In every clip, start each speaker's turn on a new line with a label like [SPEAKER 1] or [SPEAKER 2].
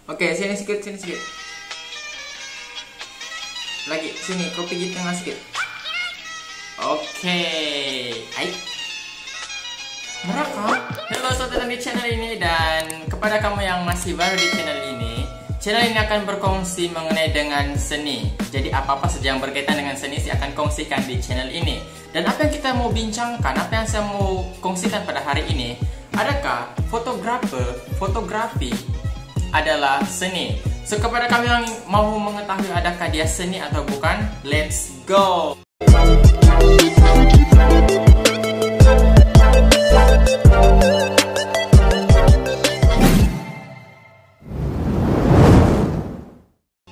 [SPEAKER 1] Oke, sini sedikit, sini sedikit. Lagi, sini, kau pergi tengah sedikit. Oke, hai. Merekam. Halo, selamat datang di channel ini. Dan kepada kamu yang masih baru di channel ini akan berkongsi mengenai dengan seni. Jadi apa-apa saja yang berkaitan dengan seni saya akan kongsikan di channel ini. Dan apa yang kita mau bincangkan, apa yang saya mau kongsikan pada hari ini, adakah fotografi adalah seni? So, kepada kami yang mau mengetahui adakah dia seni atau bukan, let's go!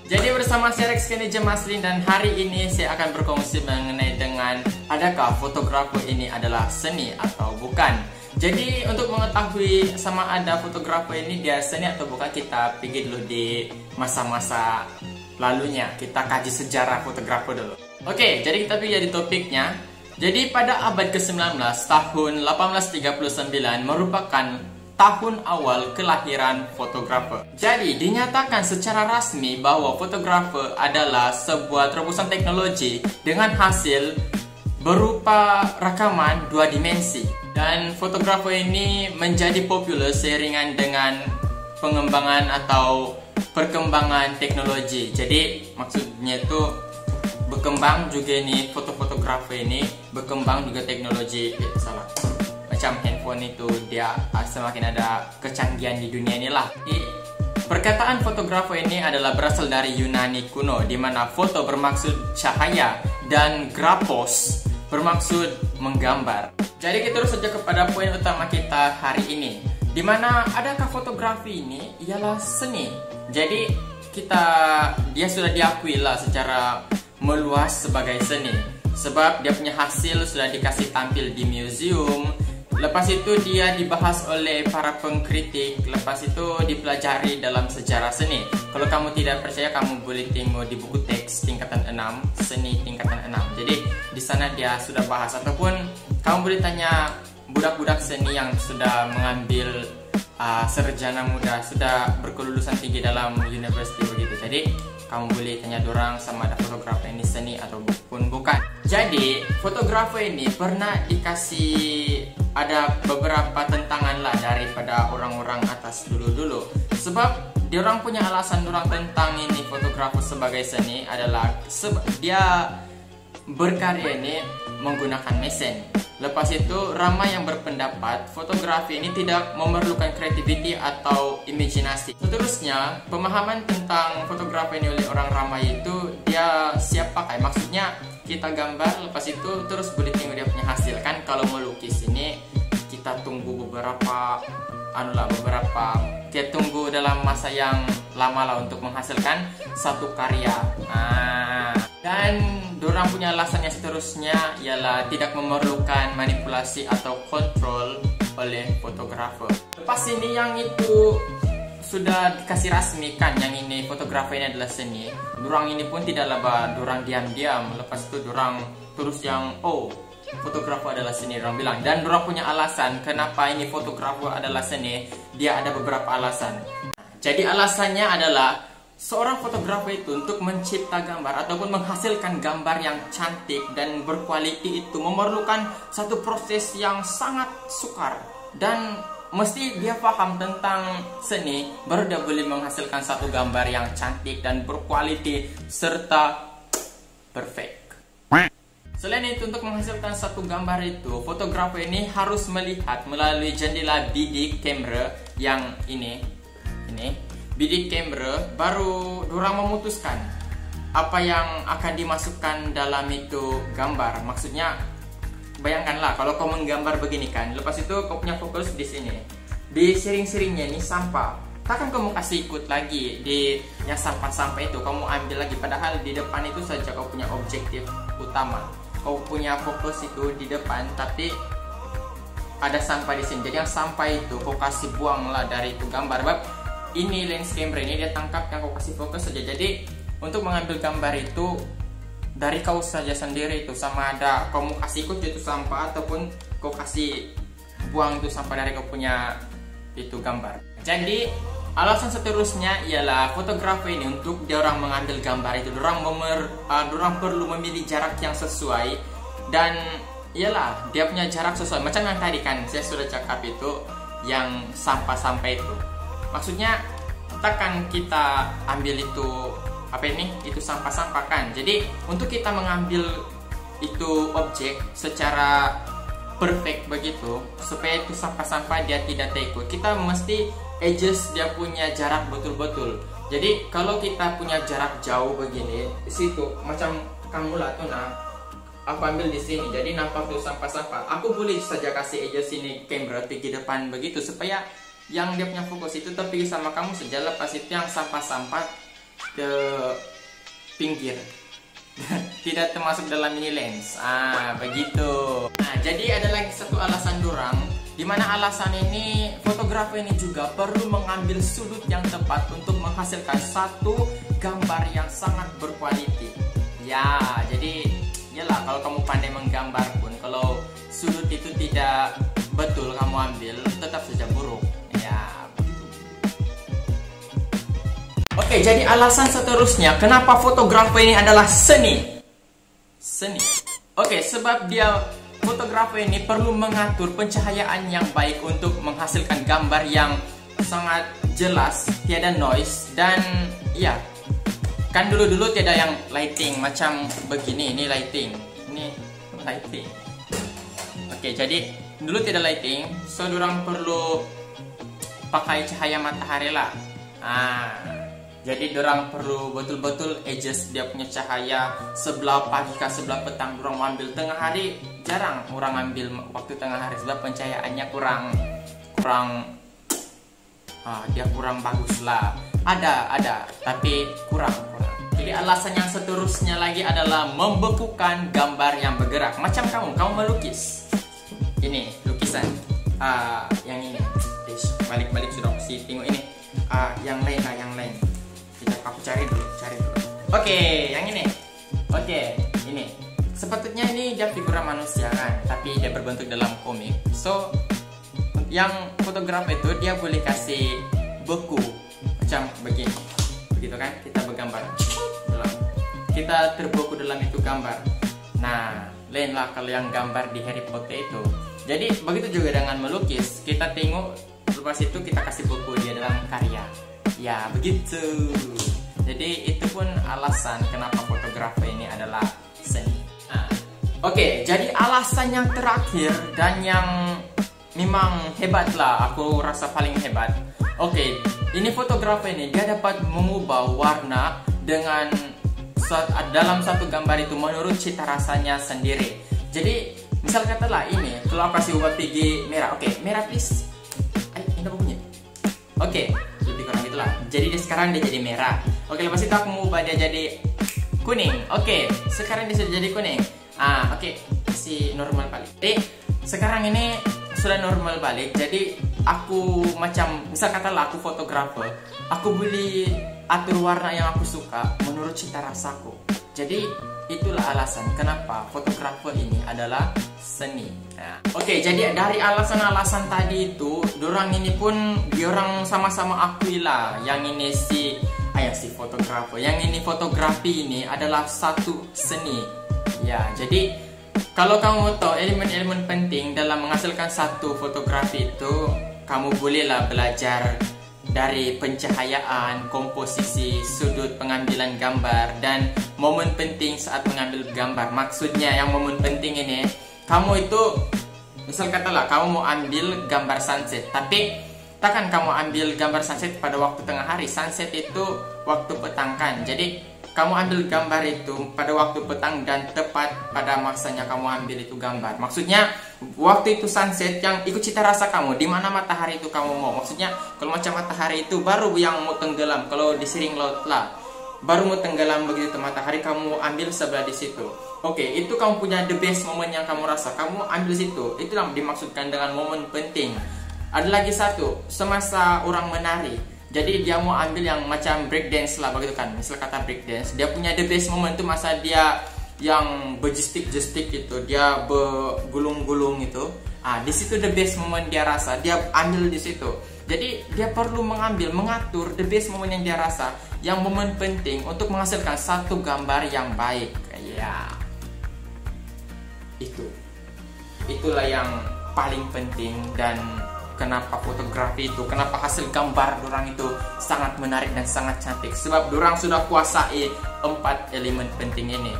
[SPEAKER 1] Jadi bersama saya Rex Kenny Maslin, dan hari ini saya akan berkongsi mengenai dengan adakah fotografer ini adalah seni atau bukan. Jadi untuk mengetahui sama ada fotografer ini dia seni atau bukan, kita pergi dulu di masa-masa lalunya. Kita kaji sejarah fotografer dulu. Oke, jadi kita pergi di topiknya. Jadi pada abad ke-19 tahun 1839 merupakan tahun awal kelahiran fotografer. Jadi dinyatakan secara rasmi bahwa fotografer adalah sebuah terobosan teknologi dengan hasil berupa rekaman dua dimensi. Dan fotografer ini menjadi populer seiringan dengan pengembangan atau perkembangan teknologi. Jadi maksudnya itu berkembang juga ini fotografer ini, berkembang juga teknologi. Macam handphone itu dia semakin ada kecanggihan di dunia inilah. Perkataan fotografer ini adalah berasal dari Yunani kuno, di mana foto bermaksud cahaya dan grapos bermaksud menggambar. Jadi kita terus saja kepada poin utama kita hari ini, di mana adakah fotografi ini ialah seni. Jadi dia sudah diakui lah secara meluas sebagai seni, sebab dia punya hasil sudah dikasih tampil di museum. Lepas itu dia dibahas oleh para pengkritik. Lepas itu dipelajari dalam sejarah seni. Kalau kamu tidak percaya, kamu boleh tengok di buku teks tingkatan 6, seni tingkatan 6. Jadi di sana dia sudah bahas. Ataupun kamu boleh tanya budak-budak seni yang sudah mengambil sarjana muda, sudah berkelulusan tinggi dalam university begitu. Jadi kamu boleh tanya dorang sama ada fotografer ini seni atau bukan. Jadi fotografer ini pernah dikasih ada beberapa tentangan lah daripada orang-orang atas dulu-dulu. Sebab diorang punya alasan dorang tentang ini fotografer sebagai seni adalah sebab dia berkarya ini menggunakan mesin. Lepas itu ramai yang berpendapat fotografi ini tidak memerlukan kreativiti atau imajinasi. Seterusnya, pemahaman tentang fotografi ini oleh orang ramai itu dia siap pakai. Maksudnya kita gambar, lepas itu terus boleh tengok dia punya hasil. Kan kalau melukis ini kita tunggu beberapa kita tunggu dalam masa yang lama lah untuk menghasilkan satu karya. Dan dorang punya alasan yang seterusnya ialah tidak memerlukan manipulasi atau kontrol oleh fotografer. Lepas ini yang itu sudah dikasih rasmi kan, yang ini fotografer ini adalah seni. Dorang ini pun tidaklah dorang diam-diam. Lepas itu dorang terus yang fotografer adalah seni, orang bilang. Dan dorang punya alasan kenapa ini fotografer adalah seni. Dia ada beberapa alasan. Jadi alasannya adalah seorang fotografer itu untuk mencipta gambar ataupun menghasilkan gambar yang cantik dan berkualiti itu memerlukan satu proses yang sangat sukar. Dan mesti dia paham tentang seni baru dia boleh menghasilkan satu gambar yang cantik dan berkualiti serta perfect. Selain itu, untuk menghasilkan satu gambar itu, fotografer ini harus melihat melalui jendela bidik kamera yang ini bidik kamera, baru dorang memutuskan apa yang akan dimasukkan dalam itu gambar. Maksudnya bayangkanlah kalau kau menggambar begini kan, lepas itu kau punya fokus di sini, di sering-seringnya ini sampah. Takkan kamu kasih ikut lagi di yang sampah-sampah itu, kamu ambil lagi, padahal di depan itu saja kau punya objektif utama. Kau punya fokus itu di depan, tapi ada sampah di sini. Jadi yang sampah itu kau kasih buang lah dari itu gambar. Bab ini lens camera ini dia tangkap yang kau kasih fokus saja. Jadi untuk mengambil gambar itu dari kau saja sendiri itu, sama ada kau mau kasih ikut itu sampah ataupun kau kasih buang itu sampah dari kau punya itu gambar. Jadi alasan seterusnya ialah fotografer ini untuk dia orang mengambil gambar itu, dorang perlu memilih jarak yang sesuai dan ialah dia punya jarak sesuai. Macam yang tadi kan saya sudah cakap itu, yang sampah-sampah itu. Maksudnya takkan kita ambil itu itu sampah-sampah kan. Jadi untuk kita mengambil itu objek secara perfect begitu, supaya itu sampah-sampah dia tidak terikut, kita mesti adjust dia punya jarak betul-betul. Jadi kalau kita punya jarak jauh begini, di situ macam kamu lah tuh, nah aku ambil di sini, jadi nampak tuh sampah-sampah. Aku boleh saja kasih adjust sini kamera pergi depan begitu, supaya yang dia punya fokus itu terpilih sama kamu saja. Lepas itu yang sampah-sampah ke pinggir. Tidak termasuk dalam mini lens. Begitu. Nah, jadi ada lagi satu alasan dorang, dimana alasan ini fotografer ini juga perlu mengambil sudut yang tepat untuk menghasilkan satu gambar yang sangat berkualiti. Ya, jadi yalah, kalau kamu pandai menggambar pun, kalau sudut itu tidak betul kamu ambil, tetap saja buruk. Ya. Oke, jadi alasan seterusnya kenapa fotografer ini adalah seni. Oke, sebab dia fotografer ini perlu mengatur pencahayaan yang baik untuk menghasilkan gambar yang sangat jelas, tiada noise, dan ya, kan dulu-dulu tiada yang lighting macam begini. Ini lighting. Oke, jadi dulu tiada lighting, so dorang perlu pakai cahaya matahari lah. Jadi dorang perlu betul-betul adjust dia punya cahaya, sebelah pagi ke sebelah petang. Dorang mau ambil tengah hari, jarang orang ambil waktu tengah hari sebab pencahayaannya kurang dia kurang bagus lah. Ada tapi kurang. Jadi alasan yang seterusnya lagi adalah membekukan gambar yang bergerak. Macam kamu melukis. Ini lukisan yang ini. Balik sudah mesti tengok ini. Yang lain. Aku cari dulu. Oke, yang ini. Oke, ini. Sepatutnya ini dia figura manusia kan, tapi dia berbentuk dalam komik. So, yang fotografer itu dia boleh kasih beku macam begini. Begitu kan? Kita bergambar. Kita terbeku dalam itu gambar. Nah, lain lah kalau yang gambar di Harry Potter itu. Jadi, begitu juga dengan melukis. Kita tengok, lepas itu kita kasih beku dia dalam karya. Ya, begitu. Jadi itu pun alasan kenapa fotografer ini adalah seni. Oke, jadi alasan yang terakhir dan yang memang hebat lah, aku rasa paling hebat. Oke, ini fotografer ini dia dapat mengubah warna dengan dalam satu gambar itu menurut cita rasanya sendiri. Jadi misal katalah ini, kalau aku kasih ubah pergi merah, oke, merah please. Ini apa bunyi? Oke, lebih kurang gitulah. Jadi sekarang dia jadi merah. Oke, lepas itu aku mau ubah dia jadi kuning. Oke, sekarang dia sudah jadi kuning. Oke, masih normal balik. Jadi sekarang ini sudah normal balik. Jadi aku macam misal katalah aku fotografer, aku boleh atur warna yang aku suka menurut cita rasaku. Jadi itulah alasan kenapa fotografer ini adalah seni. Oke, jadi dari alasan-alasan tadi itu, dorang ini pun diorang sama-sama akui lah. Yang ini si fotografer, yang ini fotografi ini adalah satu seni. Ya, jadi kalau kamu tahu elemen-elemen penting dalam menghasilkan satu fotografi itu, kamu bolehlah belajar dari pencahayaan, komposisi, sudut pengambilan gambar, dan momen penting saat mengambil gambar. Maksudnya yang momen penting ini, kamu itu misal katalah kamu mau ambil gambar sunset, tapi takkan kamu ambil gambar sunset pada waktu tengah hari. Sunset itu waktu petang kan. Jadi kamu ambil gambar itu pada waktu petang dan tepat pada masanya kamu ambil itu gambar. Maksudnya waktu itu sunset yang ikut cita rasa kamu, di mana matahari itu kamu mau. Maksudnya kalau macam matahari itu baru yang mau tenggelam, kalau di siring laut lah baru mau tenggelam begitu matahari, kamu ambil sebelah di situ. Oke, itu kamu punya the best moment yang kamu rasa, kamu ambil situ. Itulah dimaksudkan dengan momen penting. Ada lagi satu, semasa orang menari. Jadi dia mau ambil yang macam break dance lah begitu kan. Misal kata break dance, dia punya the best moment itu masa dia yang berjestik-jestik itu, dia bergulung-gulung itu. Di situ the best moment dia rasa, dia ambil di situ. Jadi dia perlu mengatur the best moment yang dia rasa, yang momen penting untuk menghasilkan satu gambar yang baik. Ya, itulah yang paling penting. Dan kenapa fotografi itu, kenapa hasil gambar dorang itu sangat menarik dan sangat cantik, sebab dorang sudah kuasai 4 elemen penting ini.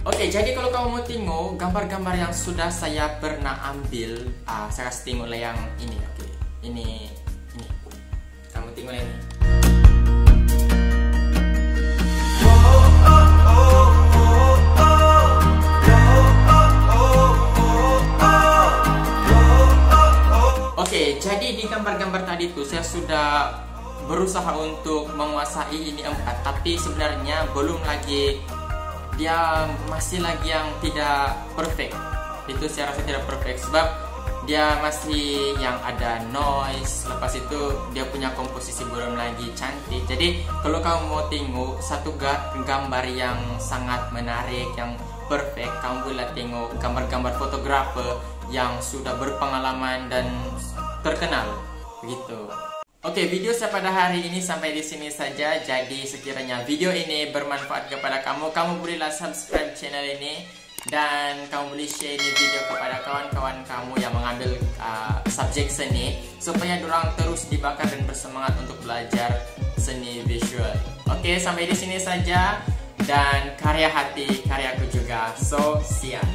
[SPEAKER 1] Oke, jadi kalau kamu mau tengok gambar-gambar yang sudah saya pernah ambil, saya kasih tengok lah yang ini. Oke, ini kamu tengok yang ini. Oke, jadi di gambar-gambar tadi itu saya sudah berusaha untuk menguasai ini 4, tapi sebenarnya belum lagi. Dia masih lagi yang tidak perfect. Itu saya rasa tidak perfect sebab dia masih yang ada noise. Lepas itu dia punya komposisi belum lagi cantik. Jadi kalau kamu mau tengok satu gambar yang sangat menarik, yang perfect, kamu boleh tengok gambar-gambar fotografer yang sudah berpengalaman dan terkenal begitu. Oke, video saya pada hari ini sampai di sini saja. Jadi sekiranya video ini bermanfaat kepada kamu, kamu bolehlah subscribe channel ini dan kamu boleh share ini video kepada kawan-kawan kamu yang mengambil subjek seni supaya dorang terus dibakar dan bersemangat untuk belajar seni visual. Oke, sampai di sini saja dan karya hati karyaku juga. So, see ya.